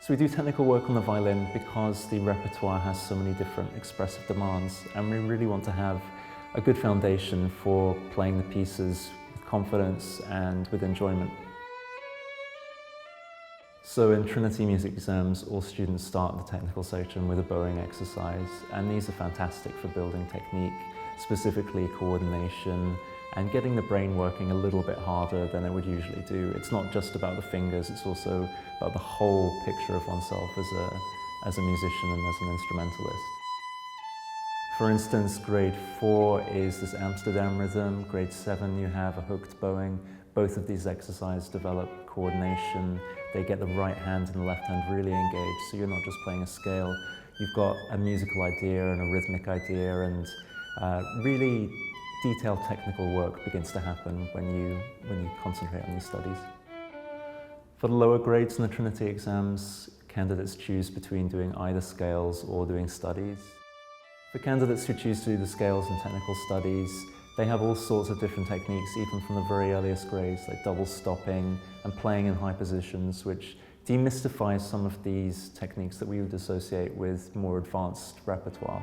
So we do technical work on the violin because the repertoire has so many different expressive demands, and we really want to have a good foundation for playing the pieces with confidence and with enjoyment. So in Trinity Music Exams, all students start the technical section with a bowing exercise, and these are fantastic for building technique, specifically coordination, and getting the brain working a little bit harder than it would usually do. It's not just about the fingers, it's also about the whole picture of oneself as a musician and as an instrumentalist. For instance, grade 4 is this Amsterdam rhythm, grade 7 you have a hooked bowing. Both of these exercises develop coordination, they get the right hand and the left hand really engaged, so you're not just playing a scale, you've got a musical idea and a rhythmic idea, and really detailed technical work begins to happen when you concentrate on these studies. For the lower grades in the Trinity exams, candidates choose between doing either scales or doing studies. For candidates who choose to do the scales and technical studies, they have all sorts of different techniques, even from the very earliest grades, like double stopping and playing in high positions, which demystifies some of these techniques that we would associate with more advanced repertoire.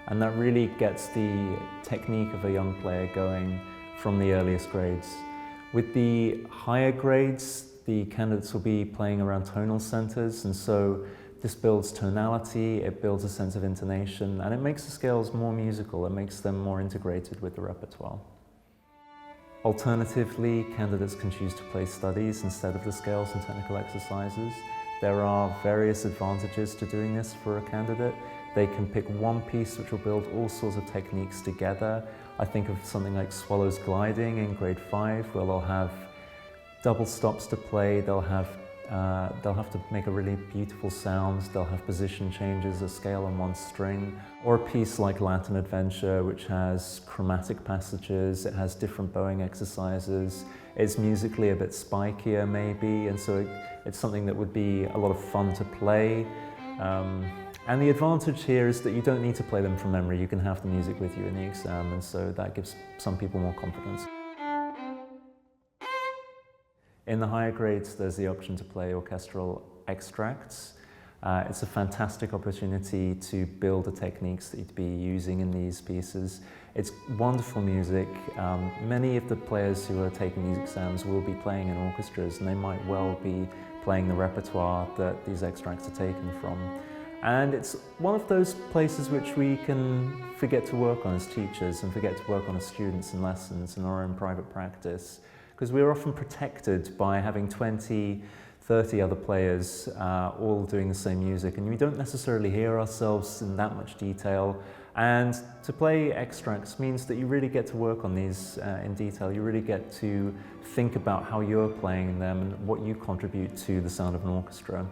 And that really gets the technique of a young player going from the earliest grades. With the higher grades, the candidates will be playing around tonal centers, and so this builds tonality, it builds a sense of intonation, and it makes the scales more musical, it makes them more integrated with the repertoire. Alternatively, candidates can choose to play studies instead of the scales and technical exercises. There are various advantages to doing this for a candidate. They can pick one piece which will build all sorts of techniques together. I think of something like Swallow's Gliding in grade 5, where they'll have double stops to play, they'll have to make a really beautiful sound, they'll have position changes, a scale on one string. Or a piece like Latin Adventure, which has chromatic passages, it has different bowing exercises, it's musically a bit spikier maybe, and so it's something that would be a lot of fun to play. And the advantage here is that you don't need to play them from memory, you can have the music with you in the exam, and so that gives some people more confidence. In the higher grades, there's the option to play orchestral extracts. It's a fantastic opportunity to build the techniques that you'd be using in these pieces. It's wonderful music. Many of the players who are taking these exams will be playing in orchestras, and they might well be playing the repertoire that these extracts are taken from. And it's one of those places which we can forget to work on as teachers and forget to work on as students in lessons and our own private practice, because we're often protected by having 20, 30 other players all doing the same music, and we don't necessarily hear ourselves in that much detail. And to play extracts means that you really get to work on these in detail. You really get to think about how you're playing them and what you contribute to the sound of an orchestra.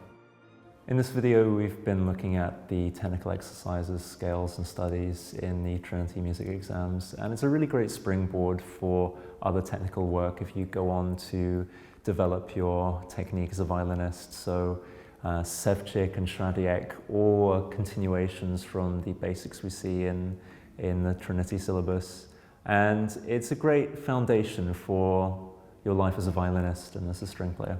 In this video, we've been looking at the technical exercises, scales and studies in the Trinity Music Exams, and it's a really great springboard for other technical work if you go on to develop your technique as a violinist. So Sevcik and Shradiek, or continuations from the basics we see in the Trinity syllabus. And it's a great foundation for your life as a violinist and as a string player.